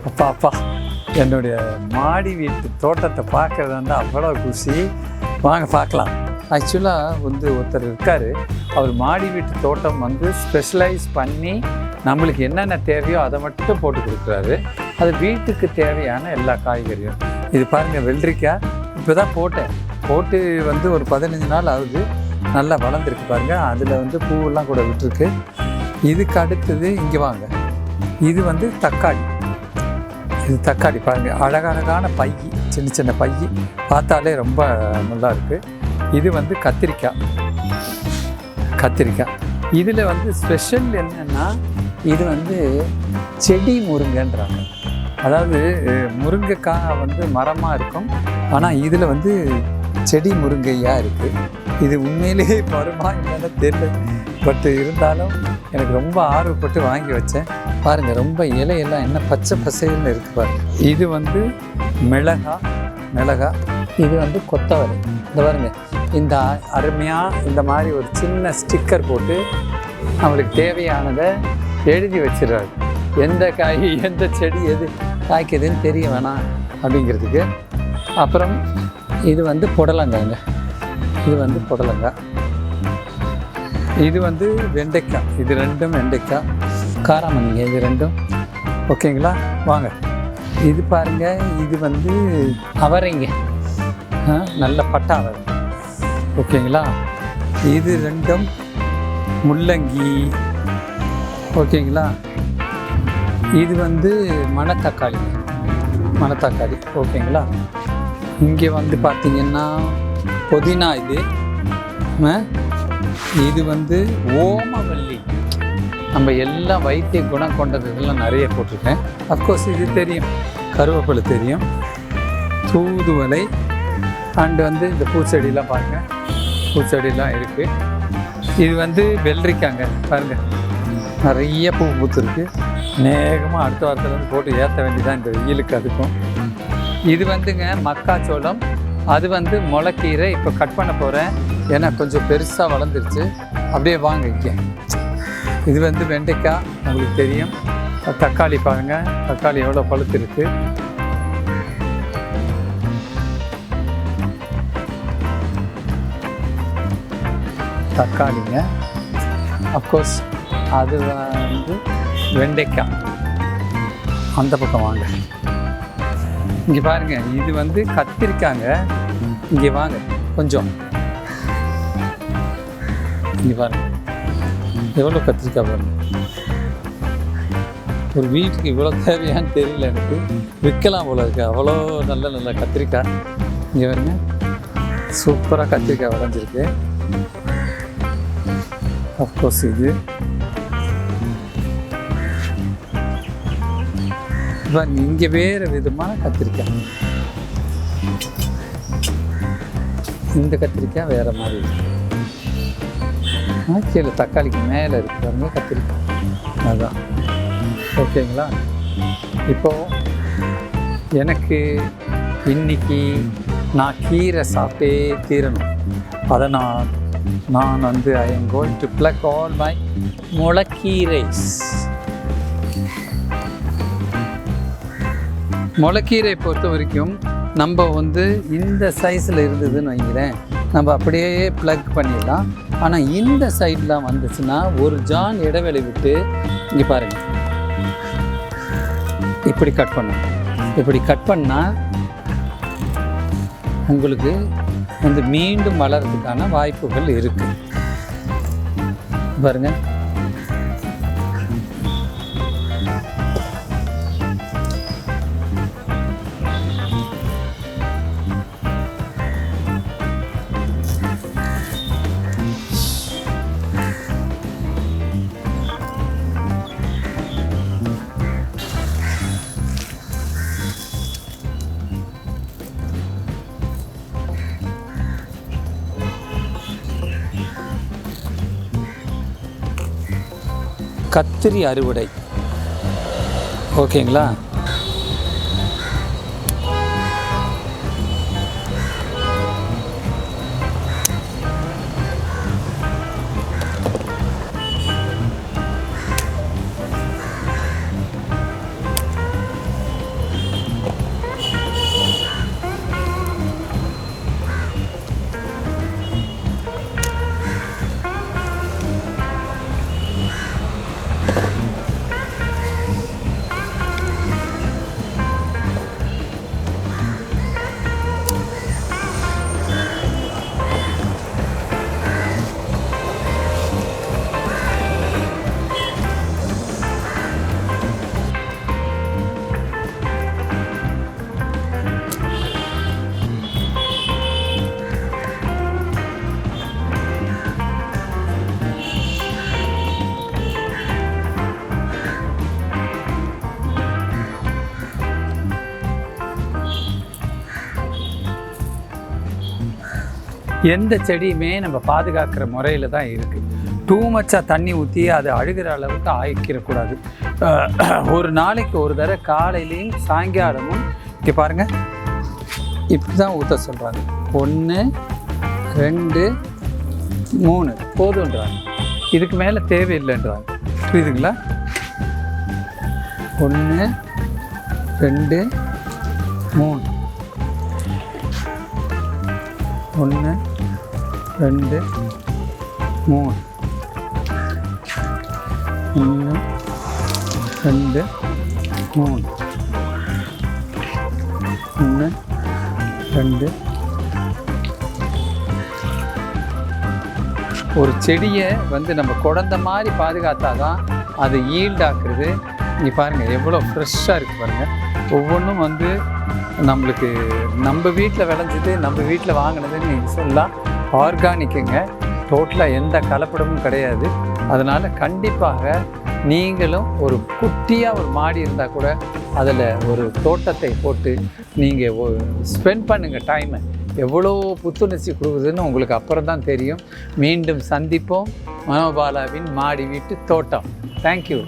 அப்பா அப்பா என்னுடைய மாடி வீட்டு தோட்டத்தை பார்க்குறது வந்து அவ்வளோ குஷி. வாங்க பார்க்கலாம். ஆக்சுவலாக வந்து ஒருத்தர் இருக்கார், அவர் மாடி வீட்டு தோட்டம் வந்து ஸ்பெஷலைஸ் பண்ணி நம்மளுக்கு என்னென்ன தேவையோ அதை மட்டும் போட்டு கொடுக்குறாரு. அது வீட்டுக்கு தேவையான எல்லா காய்கறியும். இது பாருங்கள், வெள்ளரிக்காய் இப்போ தான் போட்டு வந்து ஒரு 15 நாள் ஆகுது. நல்லா வளர்ந்துருக்கு பாருங்கள். அதில் வந்து பூவெல்லாம் கூட விட்டுருக்கு. இதுக்கு அடுத்தது இங்கே வாங்க, இது வந்து தக்காளி. இது தக்காளி பாருங்கள், அழகழகான பை, சின்ன சின்ன பை, பார்த்தாலே ரொம்ப நல்லா இருக்குது. இது வந்து கத்திரிக்காய். இதில் வந்து ஸ்பெஷல் என்னென்னா, இது வந்து செடி முருங்கைன்றாங்க. அதாவது முருங்கைக்காய் வந்து மரமாக இருக்கும், ஆனால் இதில் வந்து செடி முருங்கையாக இருக்குது. இது உண்மையிலேயே வருமா என்னென்னு தெரியல, பட் இருந்தாலும் எனக்கு ரொம்ப ஆர்வப்பட்டு வாங்கி வச்சேன். பாருங்கள், ரொம்ப இலையெல்லாம் என்ன பச்சை பசைன்னு இருக்குது பாருங்கள். இது வந்து மிளகா. இது வந்து கொத்தவரை. இந்த பாருங்கள், இந்த அருமையாக இந்த மாதிரி ஒரு சின்ன ஸ்டிக்கர் போட்டு நம்மளுக்கு தேவையானதை எழுதி வச்சிடறாரு. எந்த காய் எந்த செடி எது காய்க்குதுன்னு தெரிய வேணாம் அப்படிங்கிறதுக்கு. அப்புறம் இது வந்து புடலங்காய்ங்க. இது வந்து வெண்டைக்காய். இது ரெண்டும் வெண்டைக்காய். காராமணிங்க இது ரெண்டும். ஓகேங்களா? வாங்க. இது பாருங்கள், இது வந்து அவரைங்க, நல்ல பட்டா அவரை. ஓகேங்களா? இது ரெண்டும் முள்ளங்கி. ஓகேங்களா? இது வந்து மணத்தக்காளி. ஓகேங்களா? இங்கே வந்து பார்த்திங்கன்னா புதினா. இது வந்து ஓமவல்லி. நம்ம எல்லாம் வைத்திய குணம் கொண்டது இதெல்லாம் நிறைய போட்டிருக்கேன். அஃப்கோர்ஸ் இது தெரியும், கருவேப்பிலை தெரியும், தூதுவளை. அண்டு வந்து இந்த பூச்செடியெலாம் பாருங்கள், பூச்செடியெலாம் இருக்குது. இது வந்து வெள்ளரிக்காங்க பாருங்கள், நிறைய பூ பூத்துருக்கு. அநேகமாக அடுத்த வாரத்தில் போட்டு ஏற்ற வேண்டியதான் இந்த வெயிலுக்கு. அதுக்கும் இது வந்துங்க மக்காச்சோளம். அது வந்து முளைக்கீரை. இப்போ கட் பண்ண போகிறேன், ஏன்னா கொஞ்சம் பெருசாக வளர்ந்துருச்சு. அப்படியே வாங்க இங்கே. இது வந்து வெண்டைக்காய், உங்களுக்கு தெரியும். தக்காளி பாருங்கள், தக்காளி எவ்வளோ பழுத்து இருக்குது. தக்காளிங்க. அஃப்கோர்ஸ் அது வந்து வெண்டைக்காய். அந்த பக்கம் வாங்க. இங்கே பாருங்கள், இது வந்து கத்திரிக்காங்க. இங்கே வாங்க கொஞ்சம். இங்கே பாருங்கள், எவ்வளோ கத்திரிக்காய் பாருங்கள். ஒரு வீட்டுக்கு இவ்வளோ தேவையான்னு தெரியல எனக்கு. விற்கலாம் போல இருக்குது, அவ்வளோ நல்ல கத்திரிக்காய். இங்கே பாருங்க, சூப்பராக கத்திரிக்காய் விளைஞ்சிருக்கு. அஃப்கோர்ஸ் இது இங்கே வேறு விதமான கத்திரிக்காய். இந்த கத்திரிக்காய் வேறு மாதிரி இருக்கு. கீழே தக்காளிக்கு மேலே இருக்கிறவங்க கத்திரிக்காய். அதுதான். ஓகேங்களா? இப்போது எனக்கு இன்னைக்கு நான் கீரை சாப்பிட்டே தீரணும். அதை நான் வந்து I am going to pluck all my முளைக்கீரைஸ். முளைக்கீரை பொறுத்த வரைக்கும் நம்ம வந்து இந்த சைஸில் இருந்ததுன்னு வைங்களேன், நம்ம அப்படியே ப்ளக் பண்ணிடலாம். ஆனால் இந்த சைட்லாம் வந்துச்சுன்னா ஒரு ஜான் இடைவெளி விட்டு இங்கே பாருங்கள், இப்படி கட் பண்ணணும். இப்படி கட் பண்ணால் உங்களுக்கு வந்து மீண்டும் வளர்கிறதுக்கான வாய்ப்புகள் இருக்குது. பாருங்கள், கத்திரி அறுவடை. ஓகேங்களா? எந்த செடியுமே நம்ம பாதுகாக்கிற முறையில் தான் இருக்குது. டூ மச்சாக தண்ணி ஊற்றி அதை அழுகிற அளவுக்கு ஆக்கிடக்கூடாது. ஒரு நாளைக்கு ஒரு தடவை காலையிலையும் சாயங்காலமும் இங்கே பாருங்கள், இப்படி தான் ஊற்ற சொல்கிறாங்க. 1 2 3 போதுன்றாங்க. இதுக்கு மேலே தேவையில்லைன்றாங்க. புரியுதுங்களா? 1 2 3 1 2 3 1 2 3 1 2. ஒரு செடியை வந்து நம்ம குழந்த மாதிரி பாதுகாத்தா தான் அது ஈல்டாக்குறது. இங்கே பாருங்கள் எவ்வளோ ஃப்ரெஷ்ஷாக இருக்குது பாருங்கள். ஒவ்வொன்றும் வந்து நம்மளுக்கு நம்ம வீட்டில் விளைஞ்சது, நம்ம வீட்டில் வாங்கினதுன்னு நீங்கள் சொல்லலாம். ஆர்கானிக்குங்க, டோட்டலாக எந்த கலப்படமும் கிடையாது. அதனால் கண்டிப்பாக நீங்களும் ஒரு குட்டியாக ஒரு மாடி இருந்தால் கூட அதில் ஒரு தோட்டத்தை போட்டு நீங்கள் ஸ்பெண்ட் பண்ணுங்கள் டைமை. எவ்வளோ புத்துணர்ச்சி கொடுக்குதுன்னு உங்களுக்கு அப்புறம் தான் தெரியும். மீண்டும் சந்திப்போம். மனோபாலாவின் மாடி வீட்டு தோட்டம். தேங்க்யூ.